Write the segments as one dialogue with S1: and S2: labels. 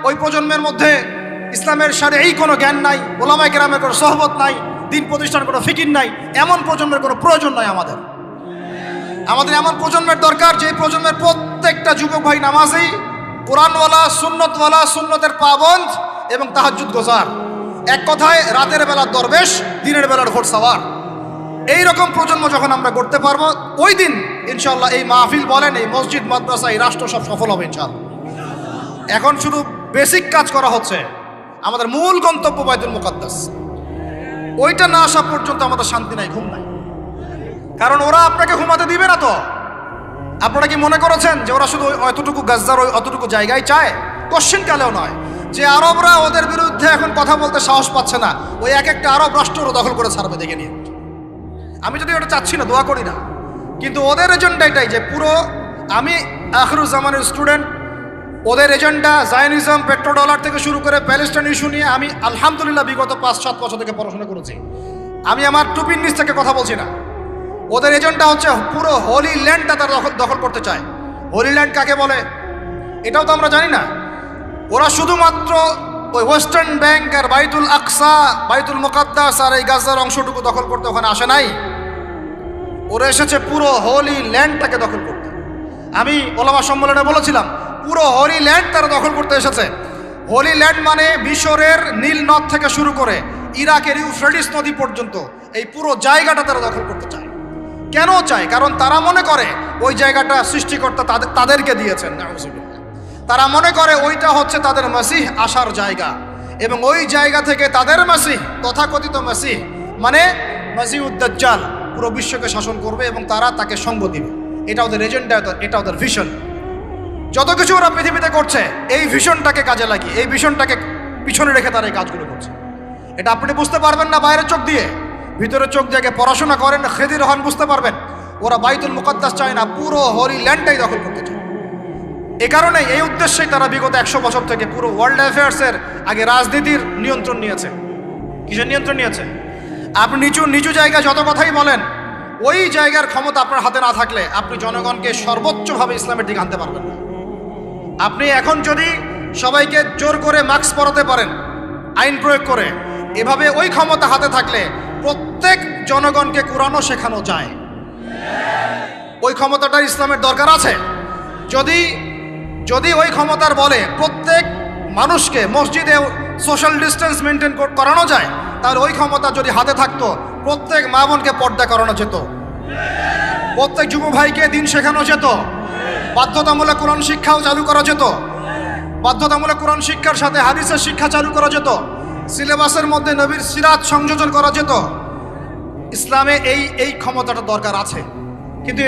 S1: ওই প্রজন্মের মধ্যে ইসলামের শারঈ কোনো জ্ঞান নাই, ওলামায়ে কেরামের কোনো সোহবত নাই, দিন প্রতিষ্ঠান কোনো ফিকির নাই, এমন প্রজন্মের কোনো প্রয়োজন নাই। আমাদের এমন প্রজন্মের দরকার যে প্রজন্মের প্রত্যেকটা যুবক ভাই নামাজি, কোরআনওয়ালা, সুন্নতওয়ালা, সুন্নতের পাবন্দ এবং তাহাজ্জুদ গোজার, এক কথায় রাতের বেলা দরবেশ, দিনের বেলার ঘোড়সাওয়ার। এইরকম প্রজন্ম যখন আমরা করতে পারবো, ওই দিন ইনশাআল্লাহ এই মাহফিল বলেন, এই মসজিদ, মাদ্রাসা, এই রাষ্ট্র সব সফল হবে ইনশাআল্লাহ। এখন শুধু বেসিক কাজ করা হচ্ছে, আমাদের মূল গন্তব্য বাইতুল মুকাদ্দাস, ওইটা না আসা পর্যন্ত আমাদের শান্তি নাই, ঘুম নাই। কারণ ওরা আপনাকে ঘুমাতে দিবে না। তো আপনারা কি মনে করেছেন যে ওরা শুধু অতটুকু গাজ্জার, ওই অতটুকু জায়গায় চায়? কোশ্চেন কালেও নয়। যে আরবরা ওদের বিরুদ্ধে এখন কথা বলতে সাহস পাচ্ছে না, ওই এক একটা আরব রাষ্ট্র ওরা দখল করে ছাড়বে, দেখে নিয়ে। আমি যদি ওটা চাচ্ছি না, দোয়া করি না, কিন্তু ওদের এজেন্ডা এটাই যে পুরো, আমি আখিরুজ্জামানের স্টুডেন্ট, ওদের এজেন্ডা জায়নিজম, পেট্রোডলার থেকে শুরু করে প্যালেস্টাইন ইস্যু নিয়ে আমি আলহামদুলিল্লাহ বিগত 5-7 বছর থেকে পড়াশোনা করেছি। আমি আমার টুপির নিচ থেকে কথা বলছি না। ওদের এজেন্ডা হচ্ছে পুরো হোলি ল্যান্ডটা তারা দখল করতে চায়। হোলি ল্যান্ড কাকে বলে এটাও তো আমরা জানি না। ওরা শুধুমাত্র ওই ওয়েস্টার্ন ব্যাংক আর বাইতুল আকসা, বাইতুল মুকাদ্দাস আর এই গাজার অংশটুকু দখল করতে ওখানে আসে নাই। ওরা এসেছে পুরো হোলি ল্যান্ডটাকে দখল করতে। আমি ওলামা সম্মেলনে বলেছিলাম, পুরো হোলি ল্যান্ড তারা দখল করতে এসেছে। হোলি ল্যান্ড মানে মিশরের নীল নদ থেকে শুরু করে ইরাকের ইউফ্রেটিস নদী পর্যন্ত এই পুরো জায়গাটা তারা দখল করতে চায়। কেন চায়? কারণ তারা মনে করে ওই জায়গাটা সৃষ্টিকর্তা তাদেরকে দিয়েছেন। তারা মনে করে ওইটা হচ্ছে তাদের মাসিহ আসার জায়গা, এবং ওই জায়গা থেকে তাদের মাসিহ, তথাকথিত মাসিহ মানে মাসিহুদ দাজ্জাল, পুরো বিশ্বকে শাসন করবে এবং তারা তাকে সঙ্গ দিবে। এটা ওদের এজেন্ডা, এটা ওদের ভিশন। যত কিছু ওরা পৃথিবীতে করছে এই ভিশনটাকে কাজে লাগিয়ে, এই ভিশনটাকে পিছনে রেখে তারা এই কাজগুলো করছে। এটা আপনি বুঝতে পারবেন না বাইরের চোখ দিয়ে, ভিতরের চোখ দিয়ে পড়াশোনা করেন, খেদির হন, বুঝতে পারবেন। ওরা বাইতুল মুকাদ্দাস চায় না, পুরো হোলি ল্যান্ডটাই দখল করতে চায়। এই কারণে, এই উদ্দেশ্যেই তারা বিগত 100 বছর থেকে পুরো ওয়ার্ল্ড অ্যাফেয়ার্সের আগে রাজনীতির নিয়ন্ত্রণ নিয়েছে। কিসের নিয়ন্ত্রণ নিয়েছে? আপনি নিচু জায়গায় যত কথাই বলেন, ওই জায়গার ক্ষমতা আপনার হাতে না থাকলে আপনি জনগণকে সর্বোচ্চভাবে ইসলামের দিকে আনতে পারবেন না। আপনি এখন যদি সবাইকে জোর করে মাস্ক পরাতে পারেন আইন প্রয়োগ করে, এভাবে ওই ক্ষমতা হাতে থাকলে প্রত্যেক জনগণকে কোরআনও শেখানো যায়। ওই ক্ষমতাটা ইসলামের দরকার আছে। যদি ওই ক্ষমতার বলে প্রত্যেক মানুষকে মসজিদে সোশ্যাল ডিস্টেন্স মেনটেন করানো যায়, তাহলে ওই ক্ষমতা যদি হাতে থাকতো প্রত্যেক মা বোনকে পর্দা করানো যেত, প্রত্যেক যুব ভাইকে দিন শেখানো যেত, বাধ্যতামূলক কোরআন শিক্ষাও চালু করা যেত, বাধ্যতামূলক কোরআন শিক্ষার সাথে হাদিসের শিক্ষা চালু করা যেত, সিলেবাসের মধ্যে নবীর সিরাত সংযোজন করা যেত। ইসলামে এই ক্ষমতাটা দরকার আছে। কিন্তু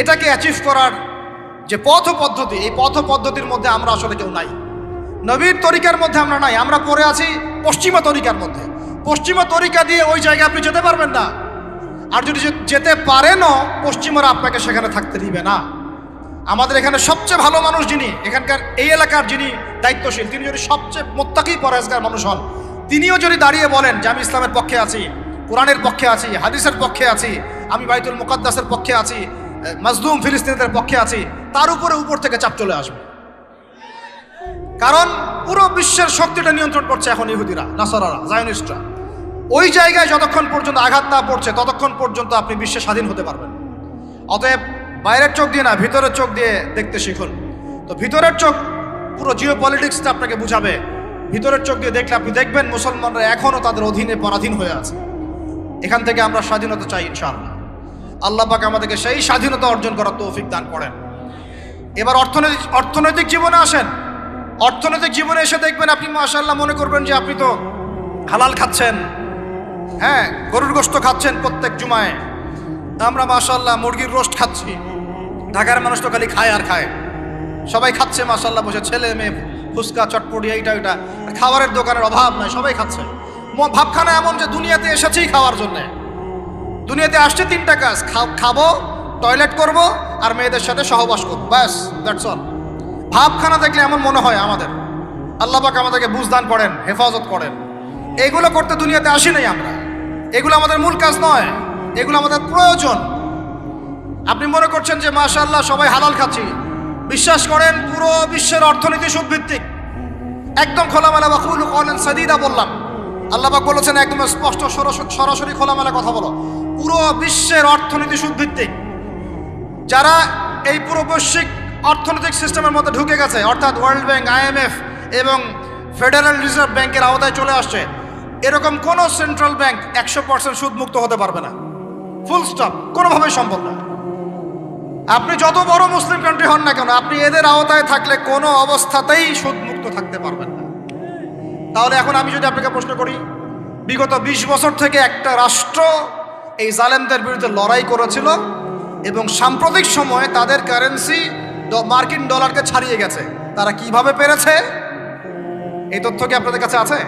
S1: এটাকে অ্যাচিভ করার যে পথ পদ্ধতি, এই পথ পদ্ধতির মধ্যে আমরা আসলে কেউ নাই। নবীর তরিকার মধ্যে আমরা নাই। আমরা পড়ে আছি পশ্চিমা তরিকার মধ্যে। পশ্চিমা তরিকা দিয়ে ওই জায়গায় আপনি যেতে পারবেন না। আর যদি যেতে পারেনও, পশ্চিমারা আপনাকে সেখানে থাকতে দিবে না। আমাদের এখানে সবচেয়ে ভালো মানুষ যিনি, এখানকার এই এলাকার যিনি দায়িত্বশীল, তিনি যদি সবচেয়ে মুত্তাকি পরহেজগার মানুষ হন, তিনিও যদি দাঁড়িয়ে বলেন যে আমি ইসলামের পক্ষে আছি, কোরআনের পক্ষে আছি, হাদিসের পক্ষে আছি, আমি বাইতুল মুকাদ্দাসের পক্ষে আছি, মাজলুম ফিলিস্তিনিদের পক্ষে আছি, তার উপর থেকে চাপ চলে আসবে। কারণ পুরো বিশ্বের শক্তিটা নিয়ন্ত্রণ করছে এখন ইহুদিরা, নাসারারা, জায়নিস্টরা। ওই জায়গায় যতক্ষণ পর্যন্ত আঘাত না পড়ছে ততক্ষণ পর্যন্ত আপনি বিশ্বে স্বাধীন হতে পারবেন। অতএব বাইরের চোখ দিয়ে না, ভিতরের চোখ দিয়ে দেখতে শিখুন। তো ভিতরের চোখ পুরো জিও পলিটিক্সটা আপনাকে বুঝাবে। ভিতরের চোখ দিয়ে দেখলে আপনি দেখবেন মুসলমানরা এখনও তাদের অধীনে পরাধীন হয়ে আছে। এখান থেকে আমরা স্বাধীনতা চাই ইনশাআল্লাহ। আল্লাহ পাক আমাদেরকে সেই স্বাধীনতা অর্জন করার তৌফিক দান করেন। এবার অর্থনৈতিক জীবনে আসেন। অর্থনৈতিক জীবনে এসে দেখবেন আপনি মাশাআল্লাহ মনে করবেন যে আপনি তো হালাল খাচ্ছেন, হ্যাঁ, গরুর গোশত খাচ্ছেন প্রত্যেক জুমায়। আমরা মাশাআল্লাহ মুরগির রোস্ট খাচ্ছি। ঢাকার মানুষ তো খালি খায় আর খায়, সবাই খাচ্ছে মাশাআল্লাহ বসে, ছেলে মেয়ে, ফুচকা, চটপটি, এইটা ওইটা, খাবারের দোকানের অভাব নাই, সবাই খাচ্ছে। ভাবখানা এমন যে দুনিয়াতে এসেছেই খাওয়ার জন্যে। দুনিয়াতে আসছে 3টা কাজ, খাবো, টয়লেট করব, আর মেয়েদের সাথে সহবাস করবো, ব্যাস, দ্যাটস অল। ভাবখানা দেখলে এমন মনে হয় আমাদের। আল্লাহ পাক আমাদেরকে বুঝদান করেন, হেফাজত করেন। এগুলো করতে দুনিয়াতে আসি নাই আমরা। এগুলো আমাদের মূল কাজ নয়, এগুলো আমাদের প্রয়োজন। আপনি মনে করছেন যে মাশাআল্লাহ সবাই হালাল খাচ্ছি, বিশ্বাস করেন পুরো বিশ্বের অর্থনীতি সুদভিত্তিক। একদম খোলামেলা ওয়াকুলু কওলান সাদীদা বললাম। আল্লাহ পাক বলেছেন একদম স্পষ্ট সরাসরি খোলামেলা কথা বলো। পুরো বিশ্বের অর্থনীতি সুদভিত্তিক। যারা এই পুরো বৈশ্বিক অর্থনৈতিক সিস্টেমের মধ্যে ঢুকে গেছে, অর্থাৎ ওয়ার্ল্ড ব্যাংক, IMF এবং ফেডারেল রিজার্ভ ব্যাংকের আওতায় চলে আসছে, এরকম কোনো সেন্ট্রাল ব্যাংক 100% সুদমুক্ত হতে পারবে না। ফুল স্টপ, কোনোভাবেই সম্ভব না। আপনি যত বড় মুসলিম কান্ট্রি হন না কেন, আপনি এদের আওতায় থাকলে কোনো অবস্থাতেই সুদমুক্ত থাকতে পারবেন না। তাহলে এখন আমি যদি আপনাকে প্রশ্ন করি, বিগত 20 বছর থেকে একটা রাষ্ট্র এই জালেমদের বিরুদ্ধে লড়াই করেছিল এবং সাম্প্রতিক সময়ে তাদের কারেন্সি মার্কিন ডলারকে ছাড়িয়ে গেছে, তারা কিভাবে পেরেছে? এই তথ্য কি আপনাদের কাছে আছে?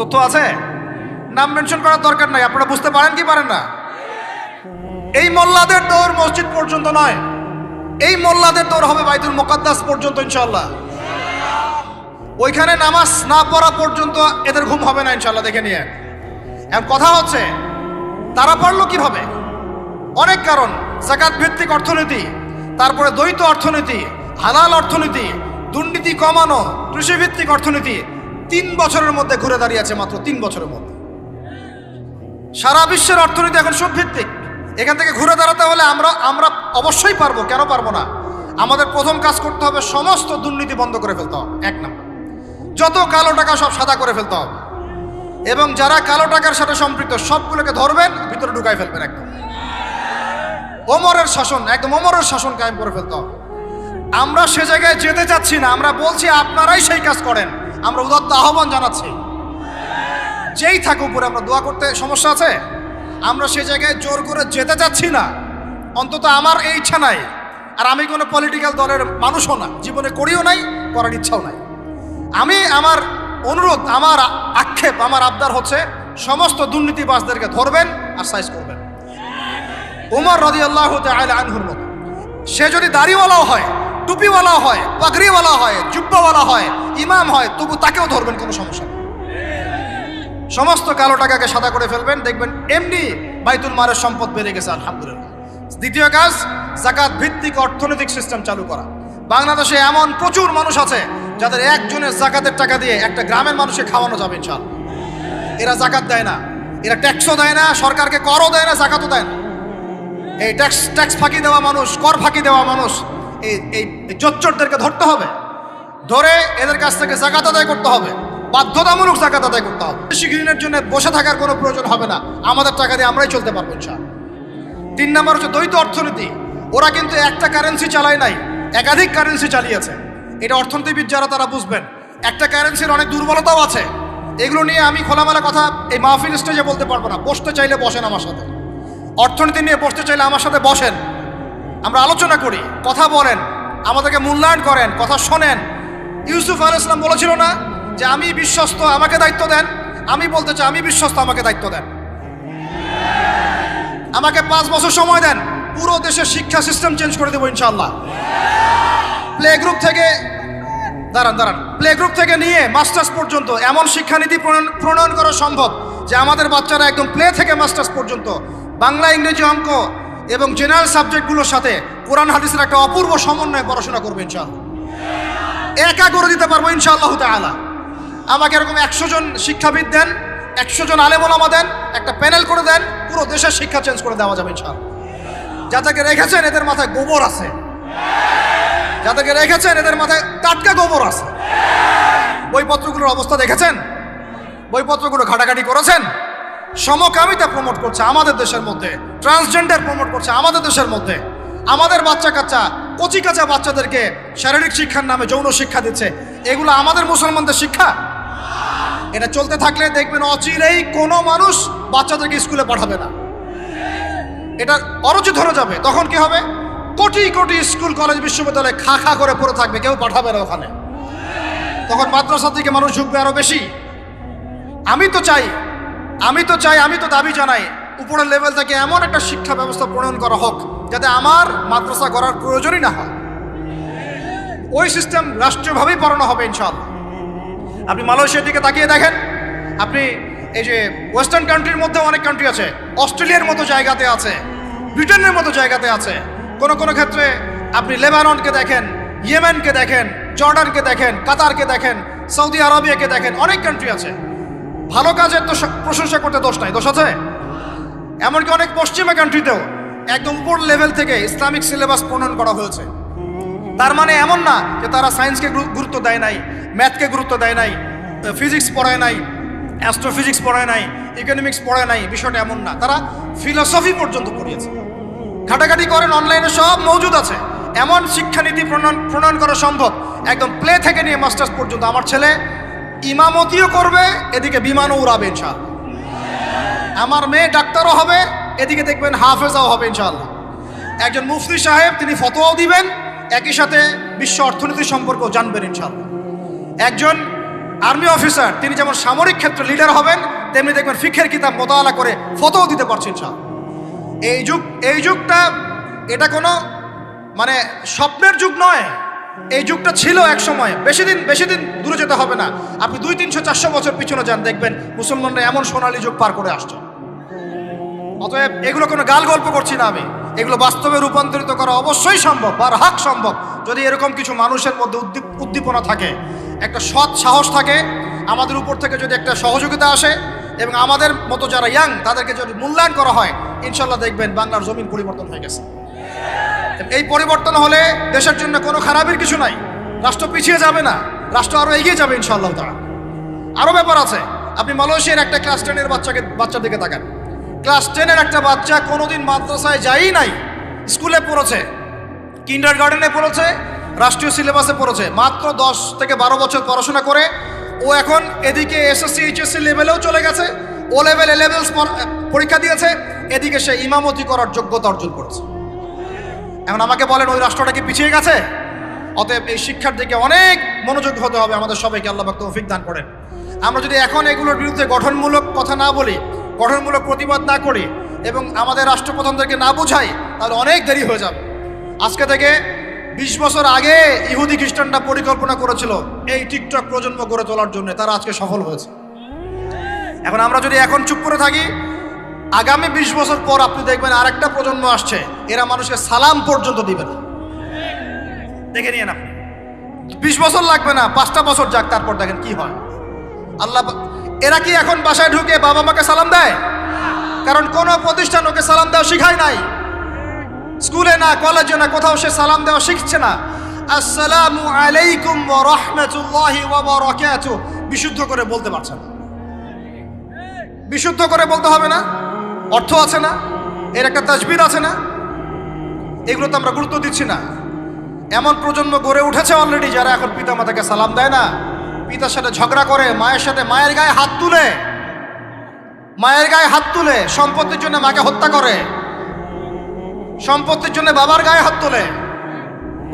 S1: তথ্য আছে? নাম মেনশন করার দরকার নাই, আপনারা বুঝতে পারেন কি পারেন না? এই মোল্লাদের দৌড় মসজিদ পর্যন্ত নয়, এই মোল্লাদের দৌড় হবে বাইতুল মুকাদ্দাস পর্যন্ত ইনশাআল্লাহ। ওইখানে নামাজ না পড়া পর্যন্ত এদের ঘুম হবে না ইনশাআল্লাহ, দেখে নিয়ে। এখন কথা হচ্ছে তারা পারলো কিভাবে? অনেক কারণ। যাকাত ভিত্তিক অর্থনীতি, তারপরে দ্বৈত অর্থনীতি, হালাল অর্থনীতি, দুর্নীতি কমানো, কৃষিভিত্তিক অর্থনীতি 3 বছরের মধ্যে ঘুরে দাঁড়িয়েছে, মাত্র 3 বছরের মধ্যে। সারা বিশ্বের অর্থনীতি এখন সুদভিত্তিক। এখান থেকে ঘুরে দাঁড়াতে হলে আমরা অবশ্যই পারবো, কেন পারবো না? আমাদের প্রথম কাজ করতে হবে সমস্ত দুর্নীতি বন্ধ করে ফেলতে হবে। 1 নম্বর, যত কালো টাকা সব সাদা করে ফেলতে হবে, এবং যারা কালো টাকার সাথে সম্পৃক্ত সবগুলোকে ধরবেন, ভিতরে ঢুকাই ফেলবেন। একদম ওমরের শাসন, একদম ওমরের শাসন কায়েম করে ফেলতে হবে। আমরা সে জায়গায় যেতে চাচ্ছি না, আমরা বলছি আপনারাই সেই কাজ করেন। আমরা উদাত্ত আহ্বান জানাচ্ছি, যেই থাকে উপরে, আমরা দোয়া করতে সমস্যা আছে? আমরা সে জায়গায় জোর করে যেতে চাচ্ছি না, অন্তত আমার এই ইচ্ছা নাই। আর আমি কোনো পলিটিক্যাল দলের মানুষও না, জীবনে করিও নাই, করার ইচ্ছাও নাই। আমি আমার অনুরোধ, আমার আক্ষেপ, আমার আবদার হচ্ছে সমস্ত দুর্নীতিবাজদেরকে ধরবেন আর সাইজ করবেন। ওমর রাদিয়াল্লাহু তাআলা আনহুর মতো সে যদি দাড়িওয়ালাও হয়, টুপিওয়ালাও হয়, পাগড়িওয়ালা হয়, জুব্বাওয়ালা হয়, ইমাম হয়, তবু তাকেও ধরবেন, কোনো সমস্যা নেই। সমস্ত কালো টাকাকে সাদা করে ফেলবেন, দেখবেন এমনি বাইতুল মালের সম্পদ বেড়ে গেছে আলহামদুলিল্লাহ। দ্বিতীয় কাজ, যাকাত ভিত্তিক অর্থনৈতিক সিস্টেম চালু করা। বাংলাদেশে এমন প্রচুর মানুষ আছে যাদের একজনের যাকাতের টাকা দিয়ে একটা গ্রামের মানুষকে খাওয়ানো যাবে ইনশাআল্লাহ। এরা যাকাত দেয় না, এরা ট্যাক্সও দেয় না, সরকারকে করও দেয় না, যাকাতও দেয় না। এই ট্যাক্স ফাঁকি দেওয়া মানুষ, কর ফাঁকি দেওয়া মানুষ, এই জোচ্চরদেরকে ধরতে হবে, ধরে এদের কাছ থেকে যাকাত আদায় করতে হবে, বাধ্যতামূলক যাকাত আদায় করতে হবে। শিক্ষিনের জন্য বসে থাকার কোনো প্রয়োজন হবে না, আমাদের টাকা দিয়ে আমরাই চলতে পারবো ইনশাআল্লাহ। 3 নম্বর হচ্ছে দ্বৈত অর্থনীতি। ওরা কিন্তু একটা কারেন্সি চালায় নাই, একাধিক কারেন্সি চালিয়েছে। এটা অর্থনীতিবিদ যারা তারা বুঝবেন। একটা কারেন্সির অনেক দুর্বলতাও আছে, এগুলো নিয়ে আমি খোলামেলা কথা এই মাহফিল স্টেজে বলতে পারবো না। বসতে চাইলে বসেন আমার সাথে, অর্থনীতি নিয়ে বসতে চাইলে আমার সাথে বসেন, আমরা আলোচনা করি, কথা বলেন, আমাদেরকে মূল্যায়ন করেন, কথা শোনেন। ইউসুফ আলাইহিস সালাম বলেছিল না যে আমি বিশ্বস্ত, আমাকে দায়িত্ব দেন? আমি বলতে চাই আমি বিশ্বস্ত, আমাকে দায়িত্ব দেন। আমাকে 5 বছর সময় দেন, পুরো দেশের শিক্ষা সিস্টেম চেঞ্জ করে দেবো ইনশাআল্লাহ। প্লে গ্রুপ থেকে প্লে গ্রুপ থেকে নিয়ে মাস্টার্স পর্যন্ত এমন শিক্ষানীতি প্রণয়ন করা সম্ভব যে আমাদের বাচ্চারা একদম প্লে থেকে মাস্টার্স পর্যন্ত বাংলা, ইংরেজি, অঙ্ক এবং জেনারেল সাবজেক্টগুলোর সাথে কোরআন হাদিসের একটা অপূর্ব সমন্বয়ে পড়াশোনা করবে ইনশাআল্লাহ। একা করে দিতে পারবো ইনশাআল্লাহ তাআলা। আমাকে এরকম 100 জন শিক্ষাবিদ দেন, 100 জন আলেম ওলামা দেন, একটা প্যানেল করে দেন, পুরো দেশের শিক্ষা চেঞ্জ করে দেওয়া যাবে ইনশাআল্লাহ। যাদেরকে রেখেছেন এদের মাথায় গোবর আছে, যাদেরকে রেখেছেন এদের মাথায় টাটকা গোবর আছে। বইপত্রগুলোর অবস্থা দেখেছেন? বইপত্রগুলো ঘাটাঘাটি করেছেন? সমকামিতা প্রমোট করছে আমাদের দেশের মধ্যে, ট্রান্সজেন্ডার প্রমোট করছে আমাদের দেশের মধ্যে। আমাদের বাচ্চা কাচ্চা, কচি কাঁচা বাচ্চাদেরকে শারীরিক শিক্ষার নামে যৌন শিক্ষা দিচ্ছে। এগুলো আমাদের মুসলমানদের শিক্ষা? এটা চলতে থাকলে দেখবেন অচিরেই কোনো মানুষ বাচ্চাদেরকে স্কুলে পাঠাবে না, এটা অরুচি ধরে যাবে। তখন কি হবে? কোটি কোটি স্কুল, কলেজ, বিশ্ববিদ্যালয়ে খা খা করে পড়ে থাকবে, কেউ পাঠাবে না ওখানে। তখন মাদ্রাসার দিকে মানুষ ঝুঁকবে আরো বেশি। আমি তো চাই, আমি তো দাবি জানাই উপরের লেভেল থেকে এমন একটা শিক্ষা ব্যবস্থা প্রণয়ন করা হোক যাতে আমার মাদ্রাসা করার প্রয়োজনই না হয়। ওই সিস্টেম রাষ্ট্রীয়ভাবেই পড়ানো হবে ইনশাআল্লাহ। আপনি মালয়েশিয়ার দিকে তাকিয়ে দেখেন, আপনি এই যে ওয়েস্টার্ন কান্ট্রির মধ্যে অনেক কান্ট্রি আছে, অস্ট্রেলিয়ার মতো জায়গাতে আছে, ব্রিটেনের মতো জায়গাতে আছে, কোনো ক্ষেত্রে আপনি লেবাননকে দেখেন, ইয়েমেনকে দেখেন, জর্ডানকে দেখেন, কাতারকে দেখেন, সৌদি আরবিয়াকে দেখেন, অনেক কান্ট্রি আছে। ভালো কাজের তো প্রশংসা করতে দোষ নাই, দোষ আছে? এমনকি অনেক পশ্চিমা কান্ট্রিতেও একদম উপর লেভেল থেকে ইসলামিক সিলেবাস প্রণয়ন করা হয়েছে। তার মানে এমন না যে তারা সায়েন্সকে গুরুত্ব দেয় নাই, ম্যাথকে গুরুত্ব দেয় নাই, ফিজিক্স পড়ায় নাই, অ্যাস্ট্রোফিজিক্স পড়ায় নাই, ইকোনমিক্স পড়ায় নাই। বিষয়টা এমন না, তারা ফিলসফি পর্যন্ত পড়িয়েছে। ঘাটাঘাটি করেন, অনলাইনে সব মজুদ আছে। এমন শিক্ষানীতি প্রণয়ন করা সম্ভব, একদম প্লে থেকে নিয়ে মাস্টার্স পর্যন্ত। আমার ছেলে ইমামতিও করবে, এদিকে বিমানও উড়াবে ইনশাআল্লাহ। আমার মেয়ে ডাক্তারও হবে, এদিকে দেখবেন হাফেজাও হবে ইনশাআল্লাহ। একজন মুফতি সাহেব, তিনি ফতোয়াও দিবেন, একই সাথে বিশ্ব অর্থনীতি সম্পর্কেও জানবেন ইনশাআল্লাহ। একজন আর্মি অফিসার, তিনি যেমন সামরিক ক্ষেত্রে লিডার হবেন, তেমনি দেখবেন ফিকহের কিতাব মোতালা করে ফতোয়াও দিতে পারছেন ইনশাআল্লাহ। এই যুগটা এটা কোনো মানে স্বপ্নের যুগ নয়, এই যুগটা ছিল এক সময়। বেশি দিন দূরে যেতে হবে না, আপনি 200, 300, 400 বছর পিছনে যান, দেখবেন মুসলমানরা এমন সোনালী যুগ পার করে আসছে। অতএব এগুলো কোনো গাল গল্প করছি না আমি, এগুলো বাস্তবে রূপান্তরিত করা অবশ্যই সম্ভব, বারহাক সম্ভব, যদি এরকম কিছু মানুষের মধ্যে উদ্দীপনা থাকে, একটা সৎ সাহস থাকে, আমাদের উপর থেকে যদি একটা সহযোগিতা আসে এবং আমাদের মতো যারা ইয়াং তাদেরকে যদি মূল্যায়ন করা হয়, ইনশাল্লাহ দেখবেন বাংলার জমিন পরিবর্তন হয়ে গেছে। এই পরিবর্তন হলে দেশের জন্য কোনো খারাপের কিছু নাই, রাষ্ট্র পিছিয়ে যাবে না, রাষ্ট্র আরো এগিয়ে যাবে ইনশাআল্লাহ তাআলা। আরো ব্যাপার আছে, আপনি মালয়েশিয়ার একটা ক্লাস 10-এর বাচ্চার দিকে তাকান। ক্লাস 10-এর একটা বাচ্চা কোনোদিন মাদ্রাসায় যায়ই নাই, স্কুলে পড়েছে, কিন্ডারগার্টেনে পড়েছে, রাষ্ট্রীয় সিলেবাসে পড়েছে, মাত্র 10 থেকে 12 বছর পড়াশোনা করে ও এখন এদিকে এসএসসি এইচএসসি লেভেলেও চলে গেছে, ও লেভেল এ লেভেলস পরীক্ষা দিয়েছে, এদিকে সে ইমামতি করার যোগ্যতা অর্জন করেছে। এখন আমাকে বলেন, ওই রাষ্ট্রটা কি পিছিয়ে গেছে? অতএব এই শিক্ষার দিকে অনেক মনোযোগ হতে হবে আমাদের সবাইকে, আল্লাহ পাক তৌফিক দান করেন। আমরা যদি এখন এগুলোর বিরুদ্ধে গঠনমূলক কথা না বলি, গঠনমূলক প্রতিবাদ না করি এবং আমাদের রাষ্ট্রপ্রধানদেরকে না বোঝাই, তাহলে অনেক দেরি হয়ে যাবে। আজকে থেকে 20 বছর আগে ইহুদি খ্রিস্টানরা পরিকল্পনা করেছিল এই টিকটক প্রজন্ম গড়ে তোলার জন্য, তারা আজকে সফল হয়েছে। এখন আমরা যদি এখন চুপ করে থাকি, আগামী 20 বছর পর আপনি দেখবেন আরেকটা প্রজন্ম আসছে, এরা মানুষকে সালাম পর্যন্ত দিবে না। দেখে নিয়ে না, 20 বছর লাগবে না, 5টা বছর যাক, তারপর দেখেন কি হয়। আল্লাহ, এরা কি এখন বাসায় ঢুকে বাবা মাকে সালাম দেয়? কারণ কোন প্রতিষ্ঠান ওকে সালাম দেওয়া শিখায় নাই, স্কুলে না, কলেজে না, কোথাও সে সালাম দেওয়া শিখছে না। আসসালামু আলাইকুম ওয়া রাহমাতুল্লাহি ওয়া বারাকাতুহু বিশুদ্ধ করে বলতে পারছে না। বিশুদ্ধ করে বলতে হবে না? অর্থ আছে না? এর একটা তাজবির আছে না? এগুলো তো আমরা গুরুত্ব দিচ্ছি না। এমন প্রজন্ম গড়ে উঠেছে অলরেডি, যারা এখন পিতা মাতাকে সালাম দেয় না, পিতার সাথে ঝগড়া করে, মায়ের সাথে, মায়ের গায়ে হাত তুলে, সম্পত্তির জন্য মাকে হত্যা করে, সম্পত্তির জন্য বাবার গায়ে হাত তোলে।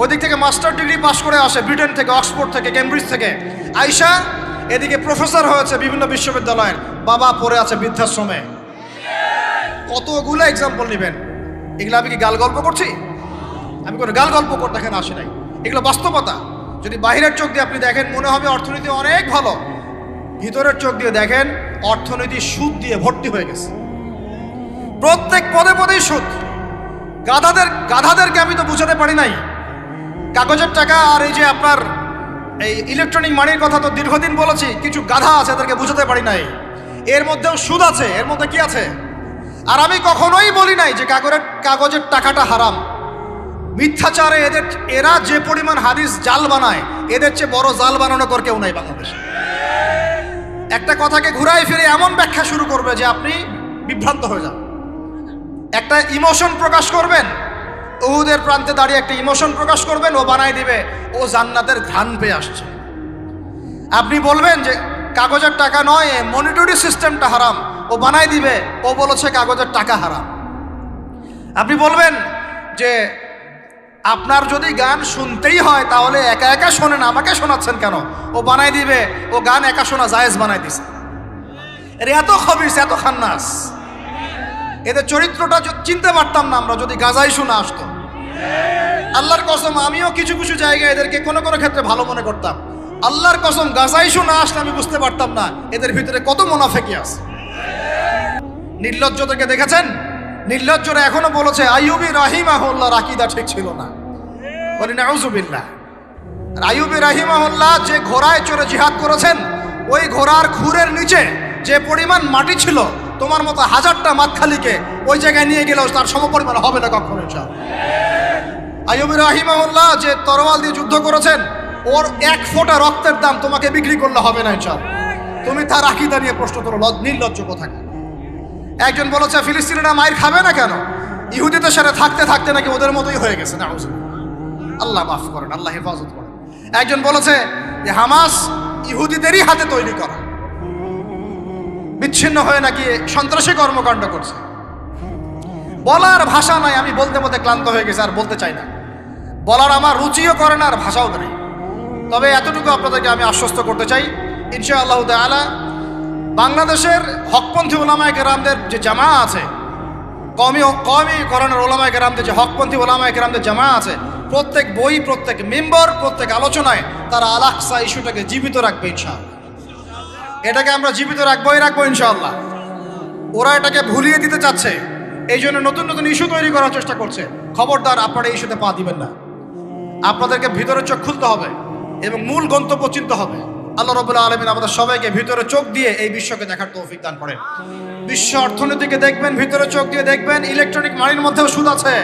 S1: ওদিক থেকে মাস্টার ডিগ্রি পাশ করে আসে ব্রিটেন থেকে, অক্সফোর্ড থেকে, কেমব্রিজ থেকে আইসা এদিকে প্রফেসর হয়েছে বিভিন্ন বিশ্ববিদ্যালয়ের, বাবা পড়ে আছে বৃদ্ধাশ্রমে। কতগুলো এক্সাম্পল নেবেন। এগুলো আমি কি গাল গল্প করছি? আমি কোনো গাল গল্প করতে এখানে আসি নাই, এগুলো বাস্তবতা। যদি বাহিরের চোখ দিয়ে আপনি দেখেন মনে হবে অর্থনীতি অনেক ভালো, ভিতরের চোখ দিয়ে দেখেন অর্থনীতি সুদ দিয়ে ভর্তি হয়ে গেছে। প্রত্যেক পদে পদেই সুদ। গাধাদেরকে আমি তো বুঝাতে পারি নাই, কাগজের টাকা আর এই যে আপনার এই ইলেকট্রনিক মানির কথা তো দীর্ঘদিন বলেছি, কিছু গাধা আছে এদেরকে বুঝাতে পারি নাই। এর মধ্যেও সুদ আছে, এর মধ্যে কি আছে? আর আমি কখনোই বলি নাই যে কাগজের টাকাটা হারাম। মিথ্যাচারে এরা যে পরিমাণ হাদিস জাল বানায়, এদের চেয়ে বড় জাল বানানো কর কেউ নাই বাংলাদেশে। একটা কথাকে ঘুরাই ফিরে এমন ব্যাখ্যা শুরু করবে যে আপনি বিভ্রান্ত হয়ে যান। একটা ইমোশন প্রকাশ করবেন, উহুদের প্রান্তে দাঁড়িয়ে একটা ইমোশন প্রকাশ করবেন, ও বানাই দিবে ও জান্নাতের ঘ্রাণ পেয়ে আসছে। আপনি বলবেন যে কাগজের টাকা নয়, মনিটরি সিস্টেমটা হারাম, ও বানাই দিবে ও বলেছে কাগজের টাকা হারাম। আপনি বলবেন যে আপনার যদি গান শুনতেই হয় তাহলে একা একা শোনেন, আমাকে শোনাচ্ছেন কেন? ও বানাই দিবে ও গান একা শোনা জায়েজ বানাই দিছে। এর এত খবিস, এত খান্নাস, এদের চরিত্রটা চিনতে পারতাম না আমরা যদি গাজাই শোনা আসতো। আল্লাহর কসম, আমিও কিছু কিছু জায়গায় এদেরকে কোনো কোনো ক্ষেত্রে ভালো মনে করতাম। আল্লাহর কসম, গাজাই শোনা আসলে আমি বুঝতে পারতাম না এদের ভিতরে কত মুনাফিকি আছে। নির্লজ্জদেরকে দেখেছেন? নির্লজ্জরা এখনো বলেছে আইয়ুবী রাহিমাহুল্লাহর আকীদা ঠিক ছিল না। বলি নাউযুবিল্লাহ। আইয়ুবী রাহিমাহুল্লাহ যে ঘোড়ায় চড়ে জিহাদ করেছেন, ওই ঘোড়ার খুরের নিচে যে পরিমাণ মাটি ছিল, তোমার মতো হাজারটা মাতখালিকে ওই জায়গায় নিয়ে গেলেও তার সমপরিমাণ হবে না কখনো ইনশাআল্লাহ। আইয়ুবী রাহিমাহুল্লাহ যে তরোয়াল দিয়ে যুদ্ধ করেছেন, ওর এক ফোঁটা রক্তের দাম তোমাকে বিক্রি করলে হবে না ইনশাআল্লাহ। তুমি তার আকীদা নিয়ে প্রশ্ন করো, নির্লজ্জ কোথাকার। একজন বলেছে ফিলিস্তিনিরা মায়ের খাবে না কেন? ইহুদিদের সাথে থাকতে থাকতে নাকি ওদের মতোই হয়ে গেছে। আল্লাহ মাফ করেন, আল্লাহ হেফাজত করেন। একজন বলেছে যে হামাস ইহুদিদেরই হাতে তৈরি করা, বিচ্ছিন্ন হয়ে নাকি সন্ত্রাসী কর্মকাণ্ড করছে। বলার ভাষা নাই, আমি বলতে বলতে ক্লান্ত হয়ে গেছি, আর বলতে চাই না। বলার আমার রুচিও করে না, আর ভাষাও নেই। তবে এতটুকু আপনাদেরকে আমি আশ্বস্ত করতে চাই, ইনশাআল্লাহ তাআলা বাংলাদেশের হকপন্থী ওলামায়ে কেরামদের যে জামা আছে, কওমি করণের ওলামায়ে কেরামদের যে হকপন্থী ওলামায়ে কেরামদের জামা আছে, প্রত্যেক বই, প্রত্যেক মেম্বার, প্রত্যেক আলোচনায় তারা আল আকসা ইস্যুটাকে জীবিত রাখবে ইনশাআল্লাহ। এটাকে আমরা জীবিত রাখবো ইনশাআল্লাহ। ওরা এটাকে ভুলিয়ে দিতে চাচ্ছে, এই জন্য নতুন নতুন ইস্যু তৈরি করার চেষ্টা করছে। খবরদার, আপনারা এই ইস্যুতে পা দিবেন না। আপনাদেরকে ভিতরে চোখ খুলতে হবে এবং মূল গন্তব্য চিনতে হবে। আল্লাহ রাব্বুল আলামিন আমাদের সবাইকে ভিতরে চোখ দিয়ে এই বিশ্বকে দেখার তৌফিক দান করেন। বিশ্ব অর্থনীতিকে দেখবেন, ভিতরে চোখ দিয়ে দেখবেন। ইলেকট্রনিক মানির মধ্যেও সুদ আছে,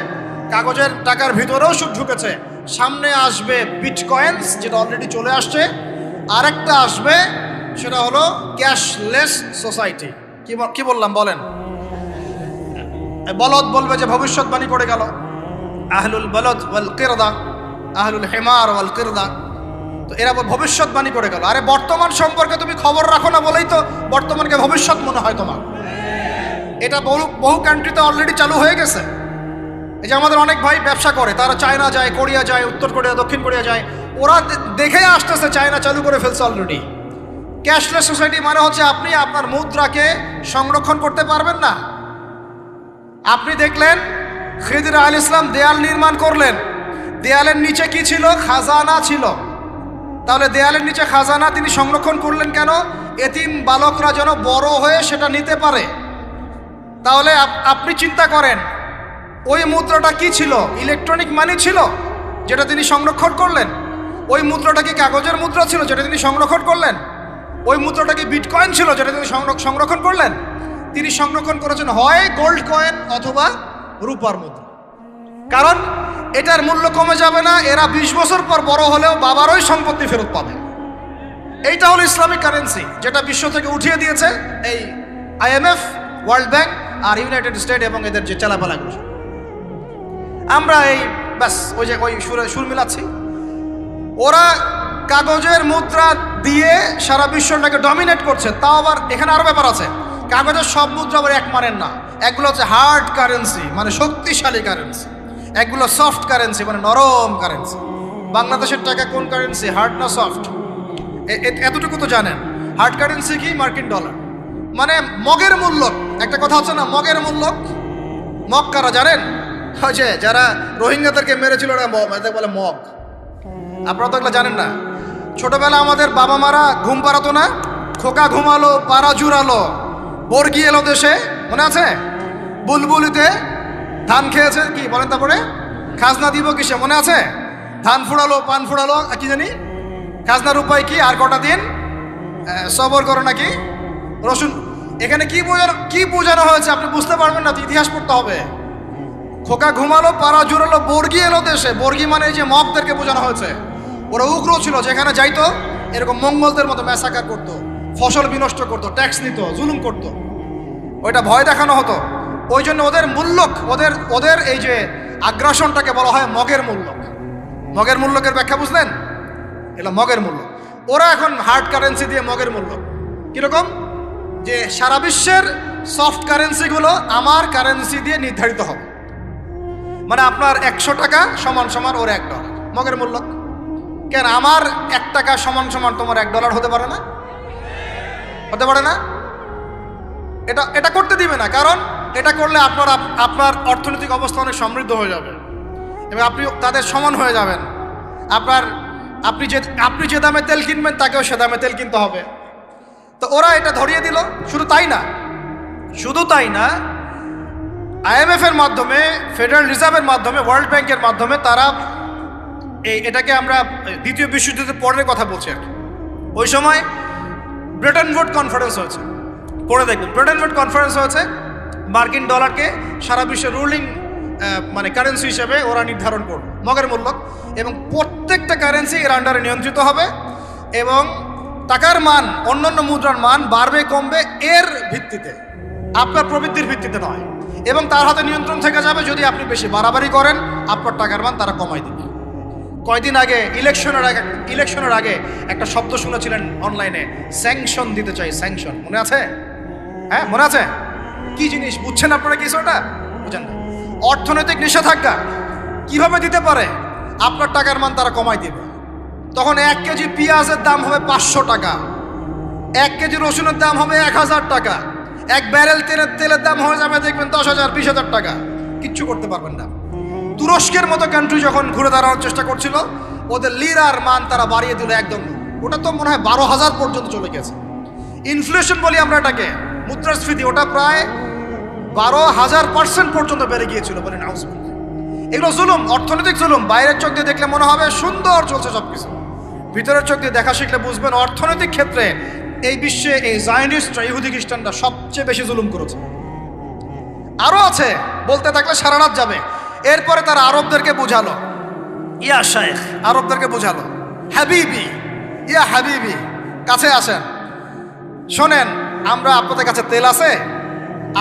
S1: কাগজের টাকার ভিতরেও সুদ ঢুকেছে। সামনে আসবে বিটকয়েন্স, যেটা অলরেডি চলে আসছে। আরেকটা আসবে, সেটা হলো ক্যাশলেস সোসাইটি। কি বললাম বলেন? বলদ বলবে যে ভবিষ্যৎবাণী করে গেল, আহলুল বলদ ওয়াল কিরদা, আহলুল হিমার ওয়াল কিরদা। তো এরা ভবিষ্যৎবাণী করে গেল। আরে বর্তমান সম্পর্কে তুমি খবর রাখো না বলেই তো বর্তমানকে ভবিষ্যৎ মনে হয় তোমার। এটা বহু কান্ট্রিতে অলরেডি চালু হয়ে গেছে। এই যে আমাদের অনেক ভাই ব্যবসা করে, তারা চায়না যায়, কোরিয়া যায়, উত্তর কোরিয়া, দক্ষিণ কোরিয়া যায়। ওরা দেখে আসতেছে চায়না চালু করে ফেলছে অলরেডি। ক্যাশলেস সোসাইটি মানে হচ্ছে আপনি আপনার মুদ্রাকে সংরক্ষণ করতে পারবেন না। আপনি দেখলেন খিদির আলাইহিস সালাম দেয়াল নির্মাণ করলেন, দেয়ালের নিচে কি ছিল? খাজানা ছিল। তাহলে দেয়ালের নিচে খাজানা তিনি সংরক্ষণ করলেন কেন? এতিম বালকরা যেন বড় হয়ে সেটা নিতে পারে। তাহলে আপনি চিন্তা করেন, ওই মুদ্রাটা কি ছিল? ইলেকট্রনিক মানি ছিল, যেটা তিনি সংরক্ষণ করলেন। ওই মুদ্রাটা কি কাগজের মুদ্রা ছিল, যেটা তিনি সংরক্ষণ করলেন? ওই মুদ্রাটা কি বিটকয়েন ছিল, যেটা তিনি সংরক্ষণ করলেন? তিনি সংরক্ষণ করেছেন হয় গোল্ড কয়েন অথবা রূপার মুদ্রা। কারণ এটার মূল্য কমে যাবে না। এরা 20 বছর পর বড় হলেও বাবারই সম্পত্তি ফেরত পাবে। এইটা হলো ইসলামিক কারেন্সি, যেটা বিশ্ব থেকে উঠিয়ে দিয়েছে এই IMF, ওয়ার্ল্ড ব্যাংক আর ইউনাইটেড স্টেট এবং এদের যে চালাপালাগুলো। আমরা এই ব্যাস ওই সুর মিলাচ্ছি। ওরা কাগজের মুদ্রা দিয়ে সারা বিশ্বটাকে ডমিনেট করছে। তাও আবার এখানে আরো ব্যাপার আছে, কাগজের সব মুদ্রা আবার এক মানের না। একগুলো হচ্ছে হার্ড কারেন্সি, মানে শক্তিশালী কারেন্সি। একগুলো সফট কারেন্সি, মানে নরম কারেন্সি। বাংলাদেশের টাকা কোন কারেন্সি, হার্ড না সফট? এতটুকু তো জানেন। হার্ড কারেন্সি কি? মার্কিন ডলার, মানে মগের মূল্য। একটা কথা হচ্ছে না, মগের মূল্য। মগ কারা জানেন? হয়েছে যারা রোহিঙ্গাদেরকে মেরেছিল, ওরা বলে মগ। আপনারা তো এগুলো জানেন না। ছোটবেলা আমাদের বাবা মারা ঘুম পাড়াতো না, খোকা ঘুমালো, পাড়া জুড়ালো, বর্গি এলো দেশে, মনে আছে? বুলবুলিতে ধান খেয়েছে, কি বলেন? তারপরে খাজনা দিব কিসে, মনে আছে? ধান ফুড়ালো, পান ফুড়ালো, কি জানি খাজনার উপায় কি? আর কটা দিন সবর করো নাকি রসুন। এখানে কি বোঝানো হয়েছে আপনি বুঝতে পারবেন না, তো ইতিহাস পড়তে হবে। খোকা ঘুমালো, পাড়া জুড়ালো, বর্গি এলো দেশে। বর্গি মানে এই যে মগদেরকে বোঝানো হয়েছে। ওরা উগ্র ছিল, যেখানে যাইতো এরকম মঙ্গলদের মতো ম্যাসাকার করতো, ফসল বিনষ্ট করতো, ট্যাক্স নিত, জুলুম করতো। ওইটা ভয় দেখানো হতো। ওই জন্য ওদের মূল্যক, ওদের এই যে আগ্রাসনটাকে বলা হয় মগের মূল্যক। মগের মূল্যকের ব্যাখ্যা বুঝলেন? এটা মগের মূল্য। ওরা এখন হার্ড কারেন্সি দিয়ে মগের মূল্য। কিরকম? যে সারা বিশ্বের সফট কারেন্সিগুলো আমার কারেন্সি দিয়ে নির্ধারিত হবে। মানে আপনার 100 টাকা সমান সমান ওর $1। মগের মূল্য। কেন আমার 1 টাকা সমান সমান তোমার $1 হতে পারে না? হতে পারে না? এটা করতে দিবে না। কারণ এটা করলে আপনার অর্থনৈতিক অবস্থা অনেক সমৃদ্ধ হয়ে যাবে এবং আপনি তাদের সমান হয়ে যাবেন। আপনি যে দামে তেল কিনবেন তাকেও সে দামে তেল কিনতে হবে। তো ওরা এটা ধরিয়ে দিল। শুধু তাই না, IMF এর মাধ্যমে, ফেডারেল রিজার্ভের মাধ্যমে, ওয়ার্ল্ড ব্যাংকের মাধ্যমে তারা এটাকে আমরা দ্বিতীয় বিশ্বযুদ্ধের পরের কথা বলছি আর কি। ওই সময় ব্রেটন উড কনফারেন্স হয়েছে, পড়ে দেখবেন। ব্রেটন উড কনফারেন্স হয়েছে, মার্কিন ডলারকে সারা বিশ্বের রুলিং মানে কারেন্সি হিসেবে ওরা নির্ধারণ করবে, মগের মূল্য, এবং প্রত্যেকটা কারেন্সি এর আন্ডারে নিয়ন্ত্রিত হবে এবং টাকার মান অন্যান্য মুদ্রার মান বাড়বে কমবে এর ভিত্তিতে, আপনার প্রবৃদ্ধির ভিত্তিতে নয়। এবং তার হাতে নিয়ন্ত্রণ থেকে যাবে, যদি আপনি বেশি বাড়াবাড়ি করেন আপনার টাকার মান তারা কমাই দেবে। কয়দিন আগে ইলেকশনের আগে একটা শব্দ শুনেছিলেন অনলাইনে, স্যাংশন দিতে চাই, স্যাংশন, মনে আছে? হ্যাঁ, মনে আছে? কি জিনিস বুঝছেন আপনারা? কিছু ওটা বুঝেন না। অর্থনৈতিক নিষেধাজ্ঞা কিভাবে দিতে পারে? আপনার টাকার মান তারা কমাই দিবে। তখন 1 কেজি পেঁয়াজের দাম হবে 500 টাকা, 1 কেজি রসুনের দাম হবে 1000 টাকা, 1 ব্যারেল তেলের দাম হয়ে যাবে দেখবেন 10,000 20,000 টাকা। কিচ্ছু করতে পারবেন না। তুরস্কের মতো কান্ট্রি যখন ঘুরে দাঁড়ানোর চেষ্টা করছিল, ওদের লিরার মান তারা বাড়িয়ে দিল একদম, ওটা তো মনে হয় 12,000 পর্যন্ত চলে গেছে। ইনফ্লেশন বলি আমরা এটাকে, মুদ্রাস্ফীতি, ওটা প্রায় 12,000% পর্যন্ত বেড়ে গিয়েছিল বলে নাউজুবিল্লাহ। এগুলো জুলুম, অর্থনৈতিক জুলুম। বাইরের চোখ দিয়ে দেখলে মনে হবে সুন্দর চলছে সবকিছু, ভিতরের চোখ দিয়ে দেখা শিখলে বুঝবেন অর্থনৈতিক ক্ষেত্রে এই বিশ্বে এই জায়নিস্টরা, ইহুদি খ্রিস্টানরা সবচেয়ে বেশি জুলুম করেছে। আরও আছে, বলতে থাকলে সারা রাত যাবে। এরপরে তারা আরবদেরকে বুঝালো, ইয়া শাইখ, আরবদেরকে বুঝালো, হাবিবি, ইয়া হাবিবি, কাছে আসেন, শোনেন, আমরা আপনাদের কাছে তেল আছে,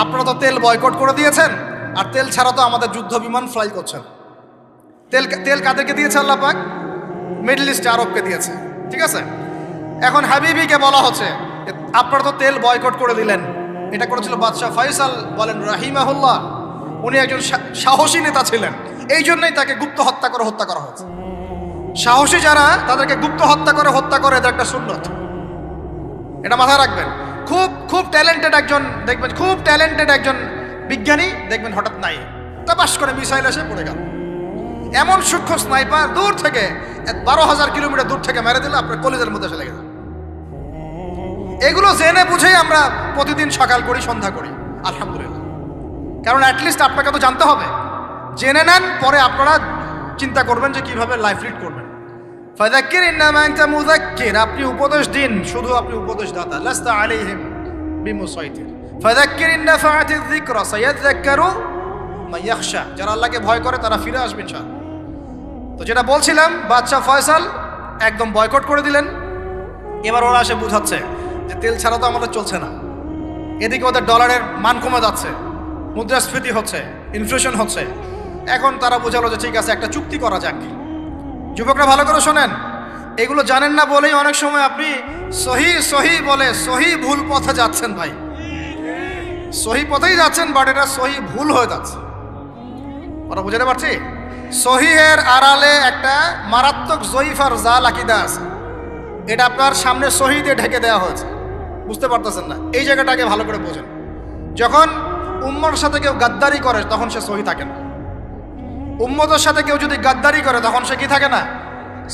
S1: আপনারা তো তেল বয়কট করে দিয়েছেন, আর তেল ছাড়া তো আমাদের যুদ্ধ বিমান ফ্লাই করছেন। তেল কাদেরকে দিয়েছে আল্লাহ পাক? মিডল ইস্টে আরবকে দিয়েছে, ঠিক আছে? এখন হাবিবিকে বলা হচ্ছে আপনারা তো তেল বয়কট করে দিলেন। এটা করেছিল বাদশাহ ফয়সাল, বলেন রাহিমাহুল্লাহ, উনি একজন সাহসী নেতা ছিলেন, এই জন্যই তাকে গুপ্ত হত্যা করা হয়েছে। সাহসী যারা, তাদেরকে গুপ্ত হত্যা করে এদের একটা সুন্নত, এটা মাথায় রাখবেন। খুব ট্যালেন্টেড একজন দেখবেন, খুব ট্যালেন্টেড একজন বিজ্ঞানী দেখবেন হঠাৎ নাই, তা পাশ করে মিসাইল এসে পড়ে গেল। এমন সূক্ষ্ম স্নাইপার দূর থেকে 12,000 কিলোমিটার দূর থেকে মেরে দিলে আপনার কলিজের মধ্যে চলে গেল। এগুলো জেনে বুঝেই আমরা প্রতিদিন সকাল করি, সন্ধ্যা করি, আলহামদুলিল্লাহ। কারণ অ্যাটলিস্ট আপনাকে তো জানতে হবে, জেনে নেন, পরে আপনারা চিন্তা করবেন যে কিভাবে লাইফ লিড করবেন। ফাযাক্কির ইন্নামা আনতা মুযাক্কির, আপনি উপদেশ দিন, শুধু আপনি উপদেশ দাতা, লাস্তা আলাইহিম বিমুসাইতির। ফাযাক্কির ইন নাফাআতিয যিকরা সায়াযাক্কারু মান ইয়াখশা, যারা আল্লাহকে ভয় করে তারা ফিরে আসবে ইনশাআল্লাহ। তো যেটা বলছিলাম, বাদশাহ ফয়সাল একদম বয়কট করে দিলেন। এবার ওরা এসে বুঝাচ্ছে যে তেল ছাড়া তো আমাদের চলছে না, এদিকে ওদের ডলারের মান কমে যাচ্ছে, মুদ্রাস্ফীতি হচ্ছে, ইনফ্লেশন হচ্ছে। এখন তারা বোঝালো যে ঠিক আছে, একটা চুক্তি করা যাক। যুবকরা ভালো করে শোনেন, এগুলো জানেন না বলেই অনেক সময় আপনি সহি বলে সহি ভুল পথে যাচ্ছেন। ভাই, সহি পথেই যাচ্ছেন, বাট এটা সহি ভুল হয়ে যাচ্ছে। ওরা বুঝাতে পারছি? সহিহের আড়ালে একটা মারাত্মক জয়ীফ আর জাল আকীদা আছে, এটা আপনার সামনে সহি দিয়ে ঢেকে দেওয়া হয়েছে, বুঝতে পারতেছেন না। এই জায়গাটাকে ভালো করে বোঝেন। যখন উম্মর সাথে কেউ গাদ্দারি করে তখন সে সহি থাকে না। উম্মতের সাথে কেউ যদি গাদ্দারি করে তখন সে কি থাকে না?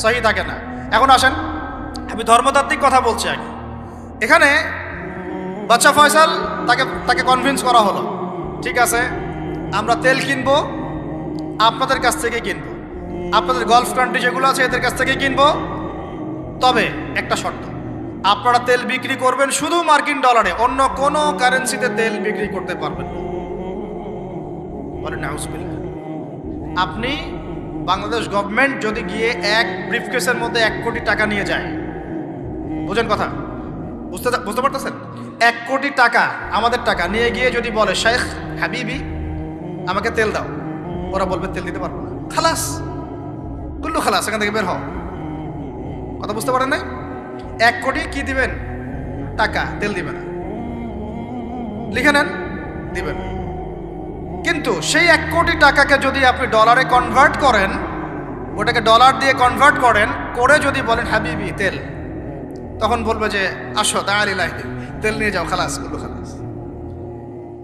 S1: সহি থাকে না। এখন আসেন, আমি ধর্মতাত্ত্বিক কথা বলছি আগে। এখানে বাদশাহ ফয়সাল তাকে কনভিন্স করা হলো, ঠিক আছে আমরা তেল কিনবো, আপনাদের কাছ থেকে কিনবো, আপনাদের গলফ কান্ট্রি যেগুলো আছে এদের কাছ থেকে কিনবো, তবে একটা শর্ত, আপনারা তেল বিক্রি করবেন শুধু মার্কিন ডলারে, অন্য কোনো কারেন্সিতে তেল বিক্রি করতে পারবেন না। বলেন নাউজুবিল্লাহ। আপনি বাংলাদেশ গভর্নমেন্ট যদি গিয়ে এক ব্রিফকেসের মধ্যে 1 কোটি টাকা নিয়ে যায়, বুঝেন কথা, বুঝতে পারতেছেন? 1 কোটি টাকা আমাদের টাকা নিয়ে গিয়ে যদি বলে শেখ হাবিবি আমাকে তেল দাও, ওরা বলবে তেল দিতে পারবো না, খালাস, কুল্লু খালাস, এখান থেকে বের হও। কথা বুঝতে পারেন নাই? 1 কোটি কি দিবেন? টাকা, তেল দিবে না। লিখে নেন, দিবেন। কিন্তু সেই 1 কোটি টাকাকে যদি আপনি ডলারে কনভার্ট করেন, ওটাকে ডলার দিয়ে কনভার্ট করেন, করে যদি বলেন হাবিবি তেল, তখন বলবে যে আসো তাআলিলাই, তেল নিয়ে যাও, খালাস, কুল্লু খালাস।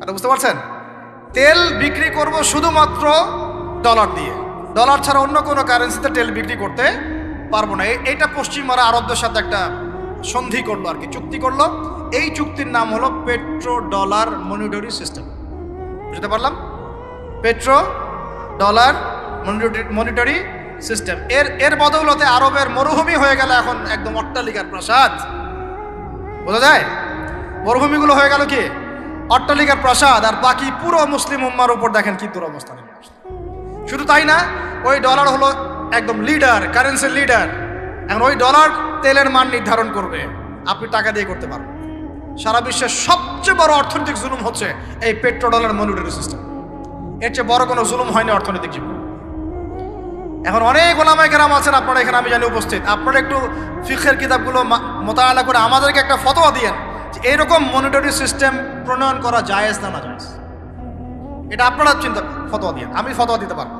S1: এটা বুঝতে পারছেন? তেল বিক্রি করব শুধুমাত্র ডলার দিয়ে, ডলার ছাড়া অন্য কোনো কারেন্সিতে তেল বিক্রি করতে পারবো না। এইটা পশ্চিমারা আরবদের সাথে একটা সন্ধি করলো আর কি, চুক্তি করলো। এই চুক্তির নাম হলো পেট্রো ডলার মনিটরি সিস্টেম। বুঝতে পারলাম? Petro dollar monetary system. এর বদৌলতে আরবের মরুভূমি হয়ে গেল এখন একদম অট্টালিকার প্রাসাদ। বোঝা যায়? মরুভূমিগুলো হয়ে গেল কি অট্টালিকার প্রাসাদ, আর বাকি পুরো মুসলিম উম্মার উপর দেখেন কি দুরবস্থা নেমে আসছে। শুধু তাই না, ওই ডলার হলো একদম লিডার, কারেন্সির লিডার। এখন ওই ডলার তেলের মান নির্ধারণ করবে, আপনি টাকা দিয়ে করতে পারবেন। সারা বিশ্বের সবচেয়ে বড় অর্থনৈতিক জুলুম হচ্ছে এই পেট্রো ডলার মনিটরি সিস্টেম। এর চেয়ে বড় কোনো জুলুম হয়নি অর্থনৈতিক জীবন। এখন অনেক ওলামায়ে কেরাম আছেন আপনারা এখানে, আমি জানি উপস্থিত, আপনারা একটু ফিকহের কিতাবগুলো মোতালা করে আমাদেরকে একটা ফতোয়া দিয়েন যে এইরকম মনিটরি সিস্টেম প্রণয়ন করা জায়েজ না জায়েজ। এটা আপনারা চিন্তা ফতোয়া দিয়েন, আমি ফতোয়া দিতে পারবো।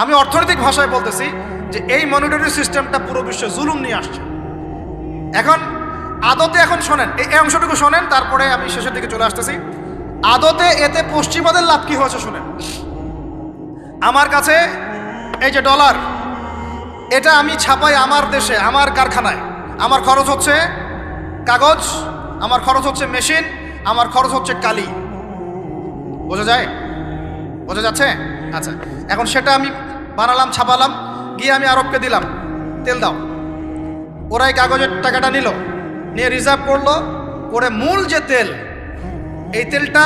S1: আমি অর্থনৈতিক ভাষায় বলতেছি যে এই মনিটরি সিস্টেমটা পুরো বিশ্বে জুলুম নিয়ে আসছে। এখন আদতে এখন শোনেন, এই অংশটুকু শোনেন, তারপরে আমি শেষের দিকে চলে আসতেছি। আদতে এতে পশ্চিমাদের লাভ কি হয়েছে শোনেন। আমার কাছে এই যে ডলার, এটা আমি ছাপাই আমার দেশে, আমার কারখানায়। আমার খরচ হচ্ছে কাগজ, আমার খরচ হচ্ছে মেশিন, আমার খরচ হচ্ছে কালি। বোঝা যায়? বোঝা যাচ্ছে? আচ্ছা, এখন সেটা আমি বানালাম, ছাপালাম, গিয়ে আমি আরবকে দিলাম, তেল দাও। ওরা এই কাগজের টাকাটা নিল, নিয়ে রিজার্ভ করলো, করে মূল যে তেল, এই তেলটা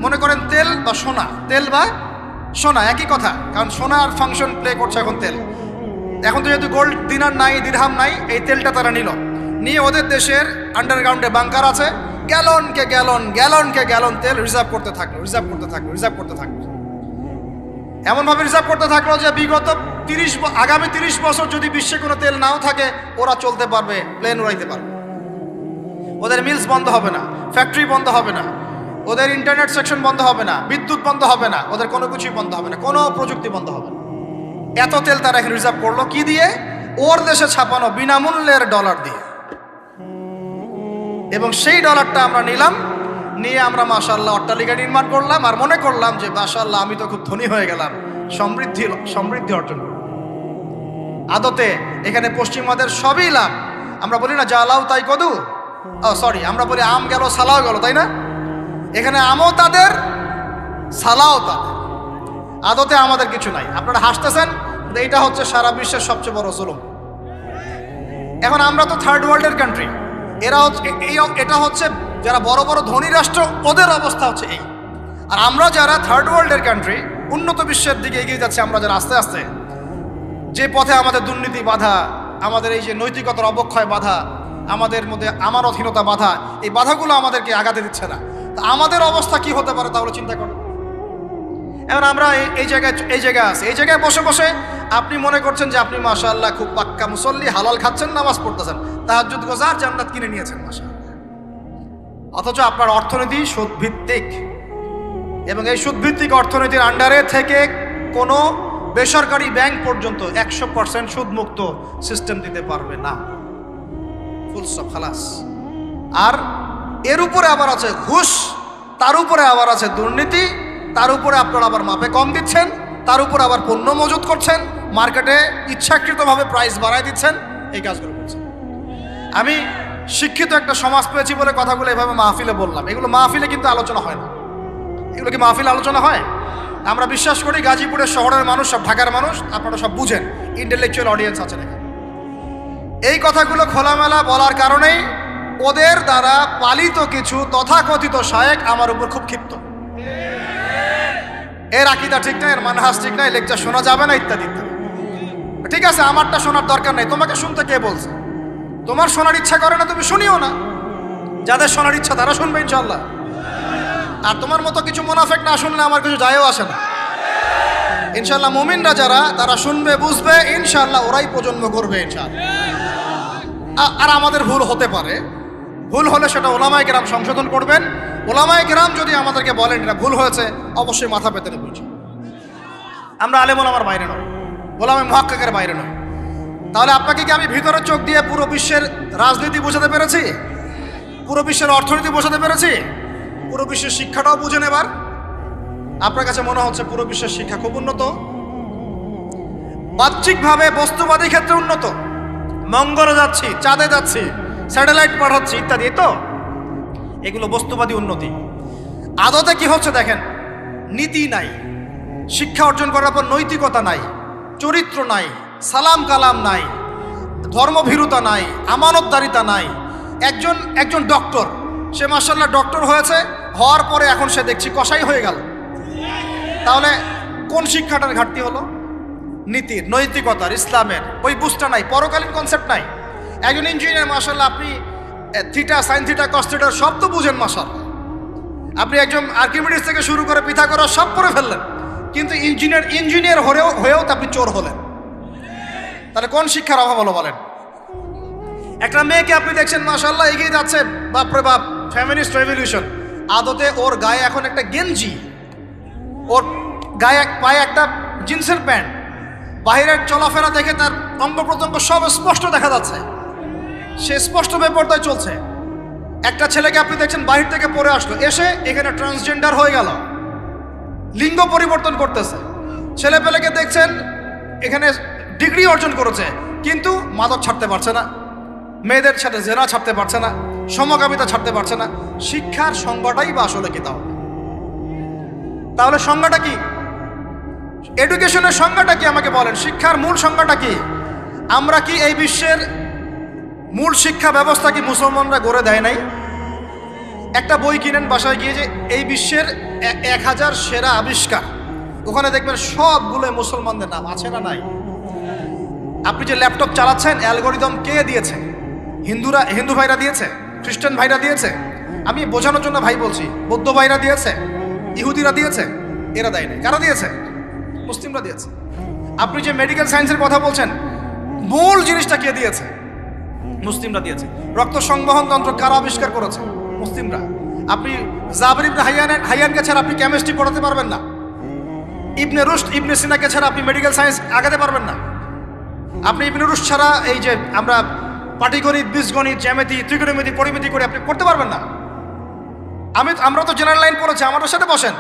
S1: মনে করেন তেল বা সোনা, তেল বা সোনা একই কথা, কারণ সোনার ফাংশন প্লে করছে এখন তেল। এখন তো যেহেতু গোল্ড দিনার নাই, দিরহাম নাই, এই তেলটা তারা নিয়ে ওদের দেশের আন্ডারগ্রাউন্ডে বাংকার আছে, গ্যালনকে গ্যালন তেল রিজার্ভ করতে থাকলো। এমনভাবে রিজার্ভ করতে থাকলো যে বিগত আগামী 30 বছর যদি বিশ্বে কোনো তেল নাও থাকে, ওরা চলতে পারবে, প্লেন উড়াইতে পারবে। ওদের মিলস বন্ধ হবে না, ফ্যাক্টরি বন্ধ হবে না, ওদের ইন্টারনেট সেকশন বন্ধ হবে না, বিদ্যুৎ বন্ধ হবে না, ওদের কোনো কিছুই বন্ধ হবে না, কোনো প্রযুক্তি বন্ধ হবে না। এত তেল তারা এখন রিজার্ভ করলো কি দিয়ে? ওর দেশে ছাপানো বিনামূল্যের ডলার দিয়ে। এবং সেই ডলারটা আমরা নিলাম, নিয়ে আমরা মাশাআল্লাহ অট্টালিকা নির্মাণ করলাম, আর মনে করলাম যে মাশাআল্লাহ আমি তো খুব ধনী হয়ে গেলাম, সমৃদ্ধি অর্জন করলাম। আদতে এখানে পশ্চিমাদের সবই লাভ। আমরা বলি না জালাও তাই কদু, আমরা বলি আম গেল সালাও গেল, তাই না? এখানে আমও তাদের, সালাও তাদের। আদতে আমাদের কিছু নাই। আপনারা হাসতেছেন, এইটা হচ্ছে সারা বিশ্বের সবচেয়ে বড় জুলুম। এখন আমরা তো থার্ড ওয়ার্ল্ডের কান্ট্রি, এটা হচ্ছে যারা বড় বড় ধনী রাষ্ট্র, ওদের অবস্থা হচ্ছে এই। আর আমরা যারা থার্ড ওয়ার্ল্ডের কান্ট্রি, উন্নত বিশ্বের দিকে এগিয়ে যাচ্ছে, আমরা যারা আস্তে আস্তে, যে পথে আমাদের দুর্নীতি বাধা, আমাদের এই যে নৈতিকতার অবক্ষয় বাধা, আমাদের মধ্যে আমানতহীনতা বাধা, এই বাধাগুলো আমাদেরকে আগাতে দিচ্ছে না। তা আমাদের অবস্থা কি হতে পারে তাহলে চিন্তা করুন। এখন আমরা এই জায়গায় আছি, এই জায়গায় বসে আপনি মনে করছেন যে আপনি মাশাআল্লাহ খুব পাক্কা মুসল্লি, হালাল খাচ্ছেন, নামাজ পড়তেছেন, তাহাজ্জুদ গোজার, জান্নাত কিনে নিয়েছেন মাশাআল্লাহ। অথচ আপনার অর্থনীতি সুদভিত্তিক, এবং এই সুদভিত্তিক অর্থনীতির আন্ডারে থেকে কোনো বেসরকারি ব্যাংক পর্যন্ত 100% সুদমুক্ত সিস্টেম দিতে পারবে না। ফুল স্টপ, খালাস। আর এর উপরে আবার আছে ঘুষ, তার উপরে আবার আছে দুর্নীতি, তার উপরে আপনারা আবার মাপে কম দিচ্ছেন, তার উপরে আবার পণ্য মজুত করছেন, মার্কেটে ইচ্ছাকৃতভাবে প্রাইস বাড়ায় দিচ্ছেন, এই কাজগুলো করছেন। আমি শিক্ষিত একটা সমাজ পেয়েছি বলে কথাগুলো এভাবে মাহফিলে বললাম। এগুলো মাহফিলে কিন্তু আলোচনা হয় না। এগুলো কি মাহফিলে আলোচনা হয়? আমরা বিশ্বাস করি গাজীপুরের শহরের মানুষ, সব ঢাকার মানুষ, আপনারা সব বুঝেন, ইন্টেলেকচুয়াল অডিয়েন্স আছেন এখানে। এই কথাগুলো খোলামেলা বলার কারণেই ওদের দ্বারা পালিত কিছু তথাকথিত শায়েখ আমার উপর খুব ক্ষিপ্ত। এর আকীদা ঠিক না, এর মানহাজ ঠিক না, লেকচার শোনা যাবে না, ইত্যাদি ইত্যাদি। ঠিক আছে, আমারটা শোনার দরকার নেই, তোমাকে শুনতে কে বলছে? তোমার শোনার ইচ্ছা করে না, তুমি শুনিও না। যাদের শোনার ইচ্ছা তারা শুনবে ইনশাআল্লাহ। আর তোমার মতো কিছু মুনাফিক না শুনলে আমার কিছু যায়ও আসে না। ইনশাআল্লাহ মুমিনরা যারা, তারা শুনবে, বুঝবে, ইনশাআল্লাহ ওরাই প্রজন্ম করবে ইনশাআল্লাহ। আর আমাদের ভুল হতে পারে, ভুল হলে সেটা ওলামায়ে কেরাম সংশোধন করবেন। ওলামায়ে কেরাম যদি আমাদেরকে বলেন এটা ভুল হয়েছে, অবশ্যই মাথা পেতে নেব। আমরা আলেম ওলামার বাইরে নয়, ওলামায়ে মুহাক্কিকের বাইরে নয়। তাহলে আপনাকে কি আমি ভিতরের চোখ দিয়ে পুরো বিশ্বের রাজনীতি বোঝাতে পেরেছি? পুরো বিশ্বের অর্থনীতি বোঝাতে পেরেছি? পুরো বিশ্বের শিক্ষাটাও বুঝেন? এবার আপনার কাছে মনে হচ্ছে পুরো বিশ্বের শিক্ষা খুব উন্নত, বাহ্যিকভাবে বস্তুবাদী ক্ষেত্রে উন্নত, মঙ্গলে যাচ্ছি, চাঁদে যাচ্ছি, স্যাটেলাইট পাঠাচ্ছি ইত্যাদি, তো এগুলো বস্তুবাদী উন্নতি। আদতে কি হচ্ছে দেখেন, নীতি নাই, শিক্ষা অর্জন করার পর নৈতিকতা নাই, চরিত্র নাই, সালাম কালাম নাই, ধর্মভীরুতা নাই, আমানতদারিতা নাই। একজন ডক্টর, সে মাশাআল্লাহ ডক্টর হয়েছে, হওয়ার পরে এখন সে দেখছি কসাই হয়ে গেল। তাহলে কোন শিক্ষাটার ঘাটতি হলো? নীতির, নৈতিকতার, ইসলামের ওই বুঝটা নাই, পরকালীন কনসেপ্ট নাই। একজন ইঞ্জিনিয়ার মাশাআল্লাহ, আপনি theta, sine theta, cos theta সব তো বুঝেন মাশাআল্লাহ। আপনি একজন আর্কিমিডিস থেকে শুরু করে পিথাগোরাস সব করে ফেললেন, কিন্তু ইঞ্জিনিয়ার হয়েও তো আপনি চোর হলেন। তাহলে কোন শিক্ষার অভাব হলো বলেন? একটা মেয়েকে আপনি দেখছেন মাশাআল্লাহ এগিয়ে যাচ্ছে, বাপরে বাপ, ফেমিনিস্ট রেভলিউশন। আদতে ওর গায়ে এখন একটা গেঞ্জি, ওর গায়ে পায়ে একটা জিন্সের প্যান্ট, বাহিরের চলাফেরা দেখে তার অঙ্গ প্রত্যঙ্গ সব স্পষ্ট দেখা যাচ্ছে, সে স্পষ্ট বেপরদায় চলছে। একটা ছেলেকে আপনি দেখছেন বাহির থেকে পড়ে আসলো, এসে এখানে ট্রান্সজেন্ডার হয়ে গেল, লিঙ্গ পরিবর্তন করতেছে। ছেলে পেলেকে দেখছেন এখানে ডিগ্রি অর্জন করেছে, কিন্তু মাদক ছাড়তে পারছে না, মেয়েদের সাথে জেনা ছাড়তে পারছে না, সমকামিতা ছাড়তে পারছে না। শিক্ষার সংজ্ঞাটাই বা আসলে কি? তাহলে সংজ্ঞাটা কি? এডুকেশনের সংজ্ঞাটা কি আমাকে বলেন? শিক্ষার মূল সংজ্ঞাটা কি? আমরা কি এই বিশ্বের মূল শিক্ষা ব্যবস্থা কি মুসলমানরা গড়ে দেয় নাই? একটা বই কিনেন বাসায় গিয়ে, যে এই বিশ্বের 1000 সেরা আবিষ্কার, ওখানে দেখবেন সবগুলো মুসলমানদের নাম আছে না নাই? আপনি যে ল্যাপটপ চালাচ্ছেন, অ্যালগোরিদম কে দিয়েছে? হিন্দু ভাইরা দিয়েছে? খ্রিস্টান ভাইরা দিয়েছে? আমি বোঝানোর জন্য ভাই বলছি, বৌদ্ধ ভাইরা দিয়েছে? ইহুদিরা দিয়েছে? এরা দেয় নাই। কারা দিয়েছে? মুসলিমরা দিয়েছে। আপনি যে মেডিকেল সায়েন্সের কথা বলছেন, মূল জিনিসটা কে দিয়েছে? মুসলিমরা দিয়েছে। রক্ত সংবহন তন্ত্র কারা আবিষ্কার করেছে? মুসলিমরা। আপনি জাবির ইবনে হাইয়ানকে ছাড়া আপনি কেমিস্ট্রি পড়াতে পারবেন না। ইবনে রুশদ, ইবনে সিনাকে ছাড়া আপনি মেডিকেল সায়েন্স আগাতে পারবেন না। আপনি ইবনে রুশদ ছাড়া এই যে আমরা পাটিগণিত, বীজগণিত, জ্যামিতি, ত্রিকোণমিতি, পরিমিতি করে আপনি করতে পারবেন না। আমরা তো জেনারেল লাইন পড়েছি, আমাদের সাথে বসেন,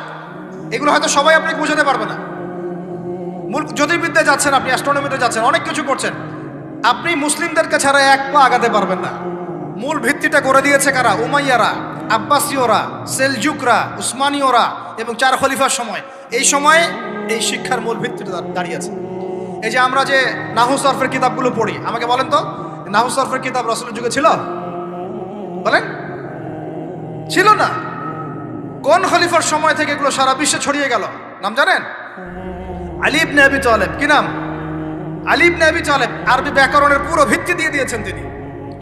S1: এগুলো হয়তো সবাই আপনি বুঝাতে পারবে না। মূল জ্যোতির্বিদ্যায় যাচ্ছেন, আপনি অ্যাস্ট্রোনমিতে যাচ্ছেন, অনেক কিছু করছেন, আপনি মুসলিমদেরকে ছাড়া এক পা আগাতে পারবেন না। মূল ভিত্তিটা করে দিয়েছে কারা? উমাইয়ারা, আব্বাসীয়রা, সেলজুকরা, উসমানীয়রা এবং 4 খলিফার সময়। এই সময়ে এই শিক্ষার মূল ভিত্তিটা দাঁড়িয়েছে। এই যে আমরা যে নাহু সরফের কিতাবগুলো পড়ি, আমাকে বলেন তো, নাহু সরফের কিতাব রাসূলের যুগে ছিল? বলেন, ছিল না। কোন খলিফার সময় থেকে এগুলো সারা বিশ্বে ছড়িয়ে গেল নাম জানেন? আলী ইবনে আবি তালেব। কি নাম? আলী ইবনে আবি তালেব। আরবি ব্যাকরণের পুরো ভিত্তি দিয়ে দিয়েছেন তিনি,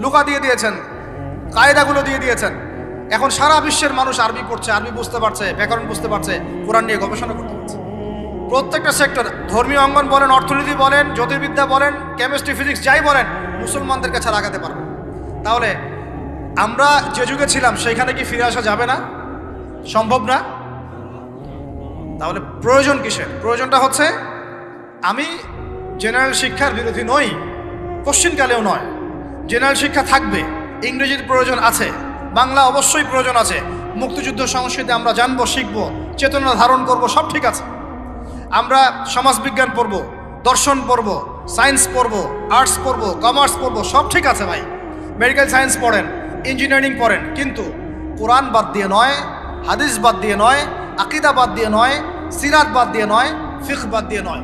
S1: লুগা দিয়ে দিয়েছেন, কায়দাগুলো দিয়ে দিয়েছেন। এখন সারা বিশ্বের মানুষ আরবি পড়ছে, আরবি বুঝতে পারছে, ব্যাকরণ বুঝতে পারছে, কোরআন নিয়ে গবেষণা করতে পারছে। প্রত্যেকটা সেক্টর, ধর্মীয় অঙ্গন বলেন, অর্থনীতি বলেন, জ্যোতির্বিদ্যা বলেন, কেমিস্ট্রি, ফিজিক্স যাই বলেন, মুসলমানদের কাছে আগাতে পারবে। তাহলে আমরা যে যুগে ছিলাম সেইখানে কি ফিরে আসা যাবে না? সম্ভব না। তাহলে প্রয়োজন কিসের? প্রয়োজনটা হচ্ছে, আমি জেনারেল শিক্ষার বিরোধী নই, কোশ্চিনকালেও নয়। জেনারেল শিক্ষা থাকবে, ইংরেজির প্রয়োজন আছে, বাংলা অবশ্যই প্রয়োজন আছে, মুক্তিযুদ্ধ সংস্কৃতি আমরা জানবো, শিখবো, চেতনা ধারণ করব, সব ঠিক আছে। আমরা সমাজবিজ্ঞান পড়ব, দর্শন পড়ব, সায়েন্স পড়ব, আর্টস পড়ব, কমার্স পড়ব, সব ঠিক আছে ভাই। মেডিকেল সায়েন্স পড়েন, ইঞ্জিনিয়ারিং পড়েন, কিন্তু কোরআন বাদ দিয়ে নয়, হাদিস বাদ দিয়ে নয়, আকিদা বাদ দিয়ে নয়, সিরাত বাদ দিয়ে নয়, ফিকহ বাদ দিয়ে নয়।